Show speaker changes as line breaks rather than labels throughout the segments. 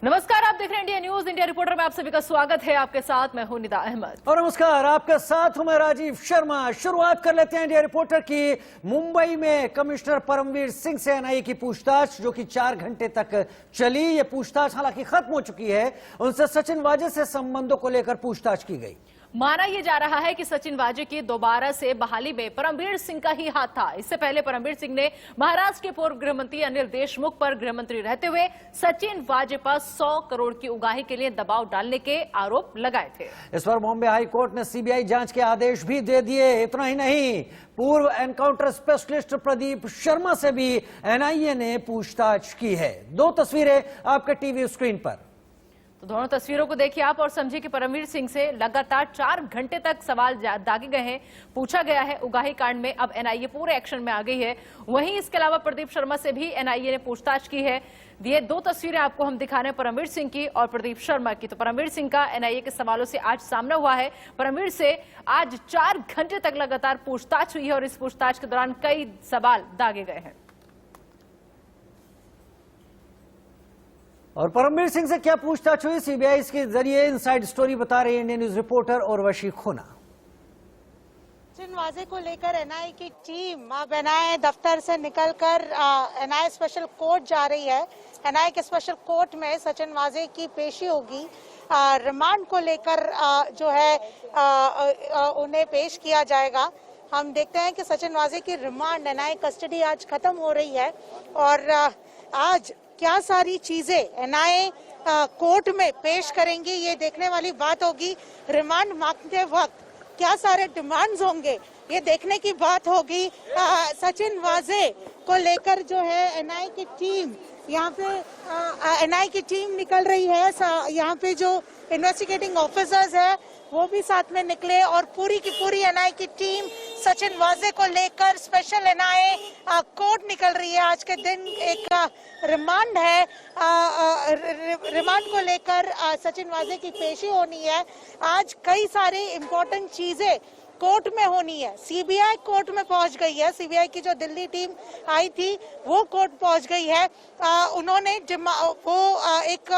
नमस्कार, आप देख रहे हैं इंडिया न्यूज। इंडिया रिपोर्टर में आप सभी का स्वागत है। आपके साथ मैं हूं निदा अहमद
और नमस्कार, आपके साथ हूं मैं राजीव शर्मा। शुरुआत कर लेते हैं इंडिया रिपोर्टर की। मुंबई में कमिश्नर परमवीर सिंह से एनआईए की पूछताछ, जो कि 4 घंटे तक चली। ये पूछताछ हालांकि खत्म हो चुकी है। उनसे सचिन वाजे से संबंधों को लेकर पूछताछ की गई।
माना यह जा रहा है कि सचिन वाजे की दोबारा से बहाली में परमवीर सिंह का ही हाथ था। इससे पहले परमवीर सिंह ने महाराष्ट्र के पूर्व गृहमंत्री अनिल देशमुख पर गृहमंत्री रहते हुए सचिन वाजे पर 100 करोड़ की उगाही के लिए दबाव डालने के आरोप लगाए थे।
इस पर बॉम्बे हाई कोर्ट ने सीबीआई जांच के आदेश भी दे दिए। इतना ही नहीं, पूर्व एनकाउंटर स्पेशलिस्ट प्रदीप शर्मा से भी एनआईए ने पूछताछ की है। 2 तस्वीरें आपके टीवी स्क्रीन पर।
तो दोनों तस्वीरों को देखिए आप और समझिए कि परमवीर सिंह से लगातार 4 घंटे तक सवाल दागे गए हैं, पूछा गया है। उगाही कांड में अब एनआईए पूरे एक्शन में आ गई है। वहीं इसके अलावा प्रदीप शर्मा से भी एनआईए ने पूछताछ की है। ये 2 तस्वीरें आपको हम दिखा रहे हैं, परमवीर सिंह की और प्रदीप शर्मा की। तो परमवीर सिंह का एनआईए के सवालों से आज सामना हुआ है। परमवीर से आज 4 घंटे तक लगातार पूछताछ हुई है और इस पूछताछ के दौरान कई सवाल दागे गए हैं।
और परमवीर सिंह से क्या पूछताछ हुई, सीबीआई के जरिए इनसाइड स्टोरी बता रही है इंडियन न्यूज रिपोर्टर उर्वशी खोना।
सचिन वाजे को लेकर एनआईए की टीम अब एनआईए दफ्तर से निकलकर एनआईए स्पेशल कोर्ट जा रही है। एनआईए के स्पेशल कोर्ट में सचिन वाजे की पेशी होगी। रिमांड को लेकर जो है उन्हें पेश किया जाएगा। हम देखते हैं कि सचिन वाजे की रिमांड एनआईए कस्टडी आज खत्म हो रही है और आज क्या सारी चीजें एनआईए कोर्ट में पेश करेंगी, ये देखने वाली बात होगी। रिमांड मांगते वक्त क्या सारे डिमांड्स होंगे, ये देखने की बात होगी। सचिन वाजे को लेकर जो है एनआईए की टीम यहाँ पे एनआईए की टीम निकल रही है। यहाँ पे जो इन्वेस्टिगेटिंग ऑफिसर्स है वो भी साथ में निकले और पूरी की पूरी एनआईए की टीम सचिन वाजे को लेकर स्पेशल एनआईए कोर्ट निकल रही है। आज के दिन एक रिमांड है। रिमांड को लेकर सचिन वाजे की पेशी होनी है। आज कई सारी इम्पोर्टेंट चीजें कोर्ट में होनी है। सीबीआई कोर्ट में पहुंच गई है। सीबीआई की जो दिल्ली टीम आई थी वो कोर्ट पहुंच गई है। उन्होंने एक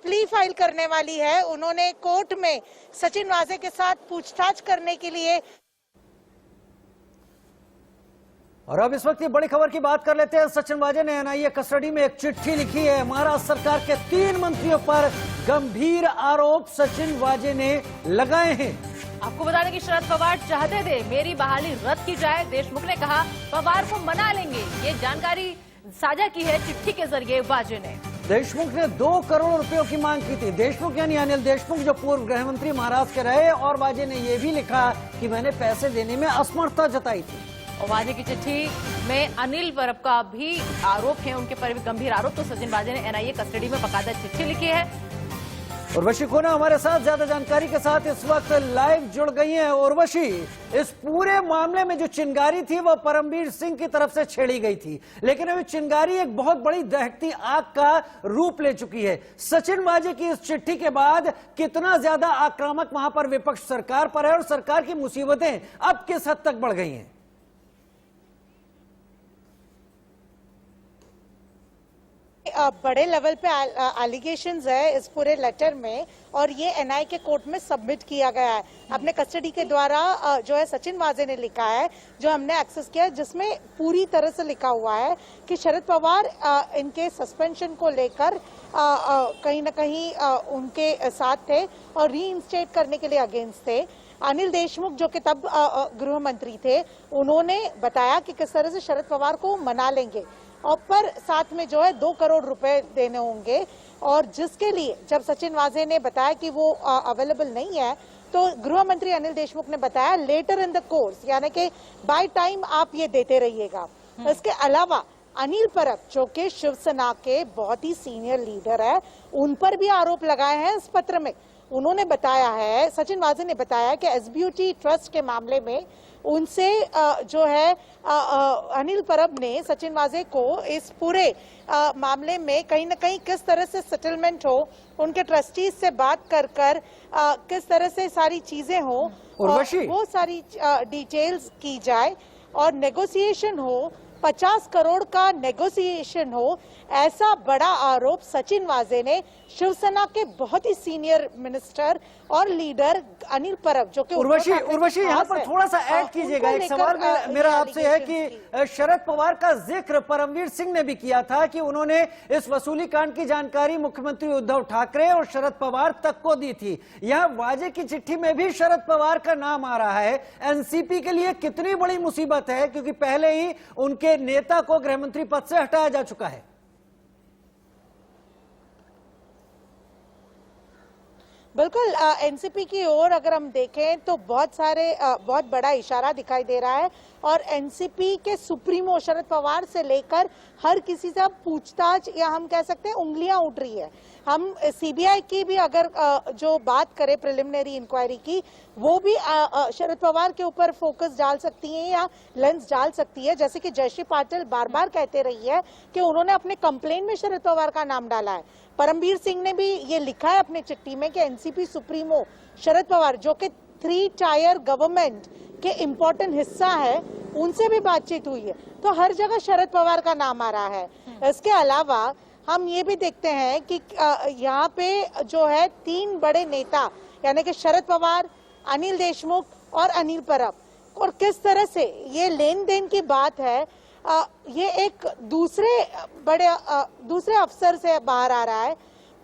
प्ली फाइल करने वाली है। उन्होंने कोर्ट में सचिन वाजे के साथ पूछताछ करने के लिए।
और अब इस वक्त की बड़ी खबर की बात कर लेते हैं। सचिन वाजे ने एनआईए कस्टडी में एक चिट्ठी लिखी है। महाराष्ट्र सरकार के 3 मंत्रियों पर गंभीर आरोप सचिन वाजे ने लगाए हैं।
आपको बता दें कि शरद पवार चाहते थे मेरी बहाली रद्द की जाए। देशमुख ने कहा पवार को मना लेंगे। ये जानकारी साझा की है चिट्ठी के जरिए वाजे ने।
देशमुख ने 2 करोड़ रुपयों की मांग की थी। देशमुख यानी अनिल देशमुख, जो पूर्व गृहमंत्री महाराष्ट्र के रहे। और वाजे ने यह भी लिखा कि मैंने पैसे देने में असमर्थता जताई थी।
और वाजे की चिट्ठी में अनिल परब का भी आरोप है, उनके पर भी गंभीर आरोप। तो सचिन वाजे ने एनआईए कस्टडी में बकायदा चिट्ठी लिखी है।
उर्वशी खोना हमारे साथ ज्यादा जानकारी के साथ इस वक्त लाइव जुड़ गई हैं। उर्वशी, इस पूरे मामले में जो चिंगारी थी वो परमवीर सिंह की तरफ से छेड़ी गई थी, लेकिन अभी चिंगारी एक बहुत बड़ी दहकती आग का रूप ले चुकी है। सचिन वाजे की इस चिट्ठी के बाद कितना ज्यादा आक्रामक वहां पर विपक्ष सरकार पर है और सरकार की मुसीबतें अब किस हद तक बढ़ गई हैं?
बड़े लेवल पे एलिगेशंस है इस पूरे लेटर में और ये एनआईए के कोर्ट में सबमिट किया गया है। अपने कस्टडी के द्वारा जो है सचिन वाजे ने लिखा है, जो हमने एक्सेस किया, जिसमें पूरी तरह से लिखा हुआ है कि शरद पवार इनके सस्पेंशन को लेकर कहीं ना कहीं उनके साथ थे और रीइंस्टेट करने के लिए अगेंस्ट थे। अनिल देशमुख जो कि तब गृह मंत्री थे, उन्होंने बताया कि किस तरह से शरद पवार को मना लेंगे और पर साथ में जो है 2 करोड़ रुपए देने होंगे। और जिसके लिए जब सचिन वाजे ने बताया कि वो अवेलेबल नहीं है, तो गृह मंत्री अनिल देशमुख ने बताया लेटर इन द कोर्स, यानी कि बाय टाइम आप ये देते रहिएगा। इसके अलावा अनिल परब जो कि शिवसेना के बहुत ही सीनियर लीडर है, उन पर भी आरोप लगाए हैं इस पत्र में। उन्होंने बताया है, सचिन वाजे ने बताया कि एसबीयूटी ट्रस्ट के मामले में उनसे जो है अनिल परब ने सचिन वाजे को इस पूरे मामले में कहीं ना कहीं किस तरह से सेटलमेंट हो, उनके ट्रस्टीज से बात कर किस तरह से सारी चीजें हो, वो सारी डिटेल्स की जाए और नेगोशिएशन हो 50 करोड़ का नेगोशिएशन हो, ऐसा बड़ा आरोप सचिन वाजे ने शिवसेना के बहुत ही सीनियर मिनिस्टर और लीडर अनिल परब, जो कि
उर्वशी यहाँ पर थोड़ा सा ऐड कीजिएगा। एक सवाल मेरा आपसे है कि शरद पवार का जिक्र परमवीर सिंह ने भी किया था कि उन्होंने इस वसूली कांड की जानकारी मुख्यमंत्री उद्धव ठाकरे और शरद पवार तक को दी थी। यहाँ वाजे की चिट्ठी में भी शरद पवार का नाम आ रहा है। एनसीपी के लिए कितनी बड़ी मुसीबत है, क्योंकि पहले ही उनके नेता को गृहमंत्री पद से हटाया जा चुका है।
बिल्कुल, एनसीपी की ओर अगर हम देखें तो बहुत बड़ा इशारा दिखाई दे रहा है और एनसीपी के सुप्रीमो शरद पवार से लेकर हर किसी से अब पूछताछ या हम कह सकते हैं उंगलियां उठ रही है। हम सीबीआई की भी अगर जो बात करें प्रिलिमिनरी इंक्वायरी की, वो भी शरद पवार के ऊपर फोकस डाल सकती है या लेंस डाल सकती है। जैसे कि जयश्री पाटिल बार बार कहते रही है कि उन्होंने अपने कंप्लेन में शरद पवार का नाम डाला है। परमवीर सिंह ने भी ये लिखा है अपनी चिट्ठी में कि एनसीपी सुप्रीमो शरद पवार, जो कि 3 टायर गवर्नमेंट के इम्पोर्टेंट हिस्सा है, उनसे भी बातचीत हुई है। तो हर जगह शरद पवार का नाम आ रहा है। इसके अलावा हम ये भी देखते हैं कि यहाँ पे जो है 3 बड़े नेता यानी कि शरद पवार, अनिल देशमुख और अनिल परब, और किस तरह से ये लेन देन की बात है, ये एक दूसरे अफसर से बाहर आ रहा है।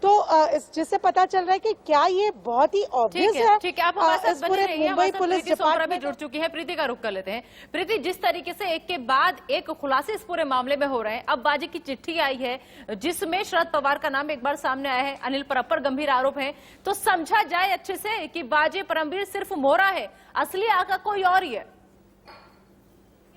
तो जिससे पता चल रहा है कि क्या ये बहुत ही ऑब्वियस है।
ठीक है, आप हमारे साथ बने रहिए।
मुंबई पुलिस डिपार्टमेंट
जुड़ चुकी है, प्रीति का रुख कर लेते हैं। प्रीति, जिस तरीके से एक के बाद एक खुलासे इस पूरे मामले में हो रहे हैं, अब बाजी की चिट्ठी आई है जिसमें शरद पवार का नाम एक बार सामने आया है, अनिल परब पर गंभीर आरोप है, तो समझा जाए अच्छे से कि बाजी परमवीर सिर्फ मोहरा है, असली आका कोई और ही है।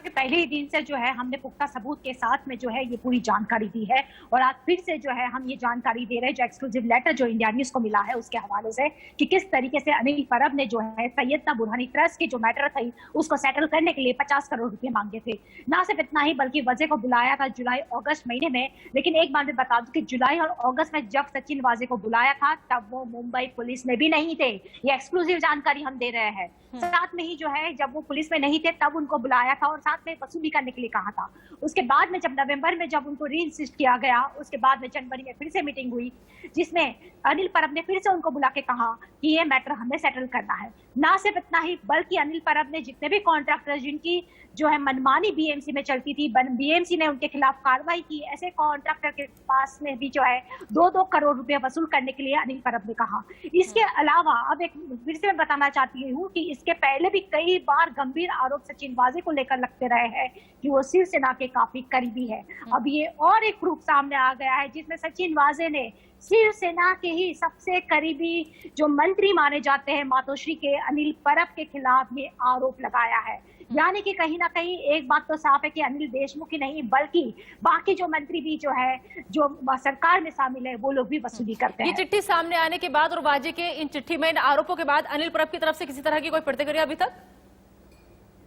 पहले ही दिन से जो है हमने पुख्ता सबूत के साथ में जो है ये पूरी जानकारी दी है और आज फिर से जो है हम ये जानकारी दे रहे हैं, जो एक्सक्लूसिव लेटर जो इंडिया न्यूज को मिला है उसके हवाले से, कि किस तरीके से अनिल परब ने जो है सैयदना बुरहानी ट्रस्ट की जो मैटर थी उसको सेटल करने के लिए 50 करोड़ रुपए मांगे थे। ना सिर्फ इतना ही बल्कि वजह को बुलाया था जुलाई अगस्त महीने में। लेकिन एक बात मैं बता दूं कि जुलाई और अगस्त में जब सचिन वाजे को बुलाया था तब वो मुंबई पुलिस में भी नहीं थे। ये एक्सक्लूसिव जानकारी हम दे रहे हैं। साथ में ही जो है जब वो पुलिस में नहीं थे तब उनको बुलाया था और साथ में वसूली करने के लिए कहा था। उसके बाद में जब नवंबर में जब उनको रीइंसिस्ट किया गया, उसके बाद में जनवरी में फिर से मीटिंग हुई जिसमें अनिल परब ने फिर से उनको बुला के कहा कि ये मैटर हमें सेटल करना है। ना सिर्फ इतना ही बल्कि अनिल परब ने जितने भी कॉन्ट्रैक्टर जिनकी जो है मनमानी बीएमसी में चलती थी, बीएमसी ने उनके खिलाफ कार्रवाई की, ऐसे कॉन्ट्रैक्टर के पास में भी जो है 2-2 करोड़ रुपए वसूल करने के लिए अनिल परब ने कहा। इसके अलावा अब एक फिर से मैं बताना चाहती हूँ कि इसके पहले भी कई बार गंभीर आरोप सचिन वाजे को लेकर लगते रहे हैं कि वो शिवसेना के काफी करीबी है। अब ये और एक प्रूफ सामने आ गया है जिसमें सचिन वाजे ने शिवसेना के ही सबसे करीबी जो मंत्री माने जाते हैं मातोश्री के अनिल परब के खिलाफ ये आरोप लगाया है। यानी कि कहीं ना कहीं एक बात तो साफ है कि अनिल देशमुख ही नहीं बल्कि बाकी जो मंत्री भी जो है जो सरकार में शामिल है वो लोग भी वसूली करते हैं।
ये चिट्ठी सामने आने के बाद और वाजे के इन चिट्ठी में इन आरोपों के बाद अनिल परब की तरफ से किसी तरह की कोई प्रतिक्रिया अभी तक?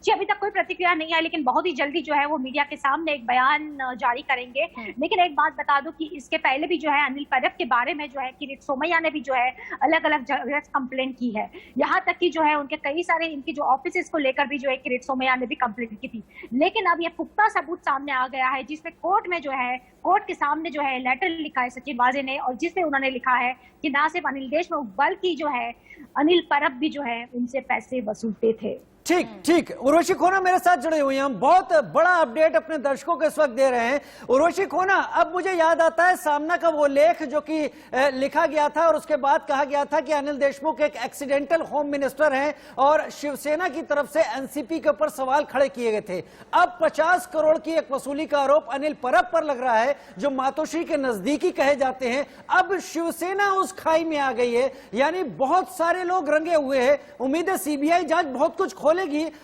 जी अभी तक कोई प्रतिक्रिया नहीं है, लेकिन बहुत ही जल्दी जो है वो मीडिया के सामने एक बयान जारी करेंगे। लेकिन एक बात बता दूं कि इसके पहले भी जो है अनिल परब के बारे में जो है किरीट सोमैया ने भी जो है अलग अलग जगह कंप्लेंट की है। यहाँ तक कि जो है उनके कई सारे इनकी जो ऑफिस को लेकर भी जो है किरीट सोमैया ने भी कंप्लेंट की थी। लेकिन अब ये पुख्ता सबूत सामने आ गया है जिसमें कोर्ट में जो है कोर्ट के सामने जो है लेटर लिखा है सचिन वाजे ने और जिसमें उन्होंने लिखा है कि ना सिर्फ अनिल देशमुख बल्कि जो है अनिल परब भी जो है उनसे पैसे वसूलते थे।
ठीक उर्वशी खोना मेरे साथ जुड़े हुए हैं। हम बहुत बड़ा अपडेट अपने दर्शकों को इस वक्त दे रहे हैं। उर्वशी खोना, अब मुझे याद आता है सामना का वो लेख जो कि लिखा गया था और उसके बाद कहा गया था कि अनिल देशमुख एक एक्सीडेंटल होम मिनिस्टर हैं और शिवसेना की तरफ से एनसीपी के ऊपर सवाल खड़े किए गए थे। अब 50 करोड़ की एक वसूली का आरोप अनिल परब पर लग रहा है जो मातोश्री के नजदीकी कहे जाते हैं। अब शिवसेना उस खाई में आ गई है, यानी बहुत सारे लोग रंगे हुए हैं। उम्मीद है सीबीआई जांच बहुत कुछ खोलेगी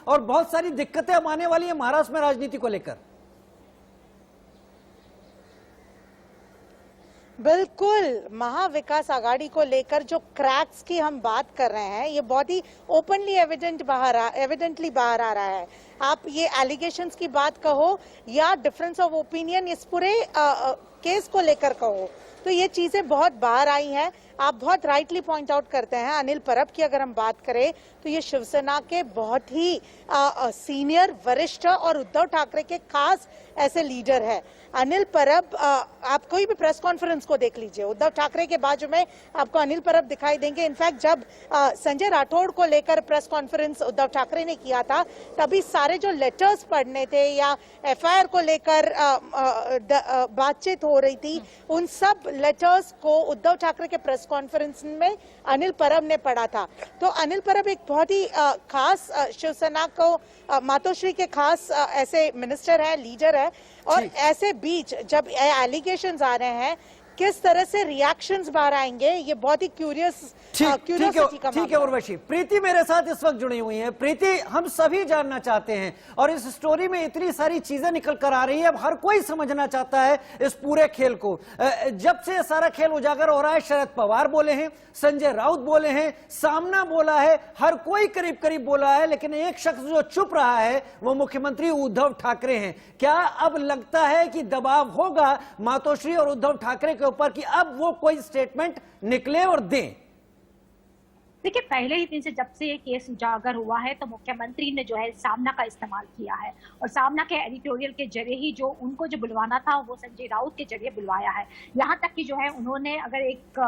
और बहुत सारी दिक्कतें अब आने वाली है महाराष्ट्र में राजनीति को लेकर।
बिल्कुल, महाविकास आघाड़ी को लेकर जो क्रैक्स की हम बात कर रहे हैं ये बहुत ही ओपनली एविडेंटली बाहर आ रहा है। आप ये एलिगेशंस की बात कहो या डिफरेंस ऑफ ओपिनियन इस पूरे केस को लेकर कहो तो ये चीजें बहुत बाहर आई हैं। आप बहुत राइटली पॉइंट आउट करते हैं अनिल परब की अगर हम बात करें तो ये शिवसेना के बहुत ही सीनियर वरिष्ठ और उद्धव ठाकरे के खास ऐसे लीडर है। अनिल परब आप कोई भी प्रेस कॉन्फ्रेंस को देख लीजिए, उद्धव ठाकरे के बाजू में आपको अनिल परब दिखाई देंगे। इनफैक्ट जब संजय राठौड़ को लेकर प्रेस कॉन्फ्रेंस उद्धव ठाकरे ने किया था तभी सारे जो लेटर्स पढ़ने थे या एफआईआर को लेकर बातचीत हो रही थी उन सब लेटर्स को उद्धव ठाकरे के प्रेस कॉन्फ्रेंस में अनिल परब ने पढ़ा था। तो अनिल परब एक बहुत ही खास शिवसेना को मातोश्री के खास ऐसे मिनिस्टर है, लीडर है। और ऐसे बीच जब एलिगेशंस आ रहे हैं किस तरह से रिएक्शंस बाहर आएंगे ये बहुत ही क्यूरियोसिटी का
ठीक है उर्वशी। प्रीति मेरे साथ इस वक्त जुड़ी हुई है। प्रीति, हम सभी जानना चाहते हैं और इस स्टोरी में इतनी सारी चीजें निकल कर आ रही है, अब हर कोई समझना चाहता है इस पूरे खेल को। जब से सारा खेल उजागर हो रहा है, शरद पवार बोले हैं, संजय राउत बोले हैं, सामना बोला है, हर कोई करीब करीब बोला है, लेकिन एक शख्स जो चुप रहा है वो मुख्यमंत्री उद्धव ठाकरे हैं। क्या अब लगता है कि दबाव होगा मातोश्री और उद्धव ठाकरे के ऊपर कि अब वो कोई स्टेटमेंट निकले और दें?
देखिए, पहले ही दिन से जब से ये केस उजागर हुआ है तो मुख्यमंत्री ने जो है सामना का इस्तेमाल किया है और सामना के एडिटोरियल के जरिए ही जो उनको जो बुलवाना था वो संजय राउत के जरिए बुलवाया है। यहाँ तक कि जो है उन्होंने अगर एक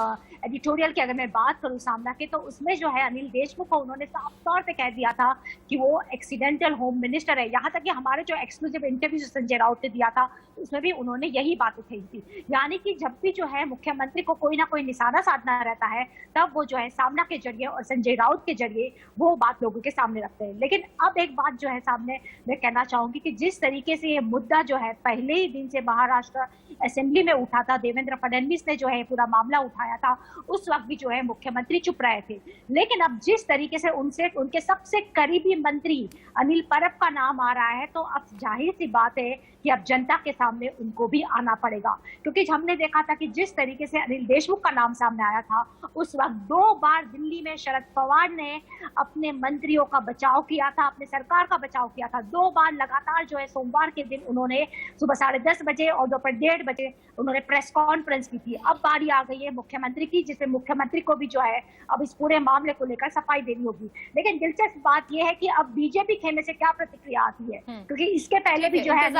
एडिटोरियल की अगर मैं बात करूँ सामना के तो उसमें जो है अनिल देशमुख को उन्होंने साफ तौर पे कह दिया था कि वो एक्सीडेंटल होम मिनिस्टर है। यहाँ तक कि हमारे जो एक्सक्लूसिव इंटरव्यू संजय राउत ने दिया था उसमें भी उन्होंने यही बात उठाई थी। यानी कि जब भी जो है मुख्यमंत्री को कोई ना कोई निशाना साधना रहता है तब वो जो है सामना के जरिए और संजय राउत के जरिए वो बात लोगों के सामने रखते हैं। लेकिन अब एक बात जो है सामने मैं कहना चाहूंगी कि जिस तरीके से ये मुद्दा जो है पहले ही दिन से महाराष्ट्र असेंबली में उठा था, देवेंद्र फडणवीस ने जो है पूरा मामला उठाया था, उस वक्त भी जो है मुख्यमंत्री चुप रहे थे। लेकिन अब जिस तरीके से उनसे उनके सबसे करीबी मंत्री अनिल परब का नाम आ रहा है तो अब जाहिर सी बात है कि अब जनता के सामने उनको भी आना पड़ेगा। क्योंकि हमने देखा था कि जिस तरीके से अनिल देशमुख का नाम सामने आया था उस वक्त 2 बार दिल्ली में शरद पवार ने अपने मंत्रियों का बचाव किया था, अपने सरकार का बचाव किया था। 2 बार लगातार जो है सोमवार के दिन उन्होंने सुबह 10:30 बजे और दोपहर 1:30 बजे उन्होंने प्रेस कॉन्फ्रेंस की थी। अब बारी आ गई है मुख्यमंत्री की, जिसमें मुख्यमंत्री को भी जो है अब इस पूरे मामले को लेकर सफाई देनी होगी। लेकिन दिलचस्प बात यह है कि अब बीजेपी खेमे से क्या प्रतिक्रिया आती है, क्योंकि इसके पहले भी जो है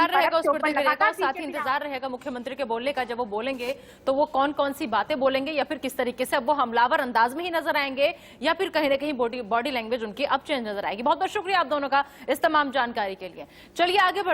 साथ ही इंतजार रहेगा मुख्यमंत्री के बोलने का। जब वो बोलेंगे तो वो कौन कौन सी बातें बोलेंगे या फिर किस तरीके से अब वो हमलावर अंदाज में ही नजर आएंगे या फिर कहीं ना कहीं बॉडी लैंग्वेज उनकी अब चेंज नजर आएगी। बहुत बहुत शुक्रिया आप दोनों का इस तमाम जानकारी के लिए। चलिए आगे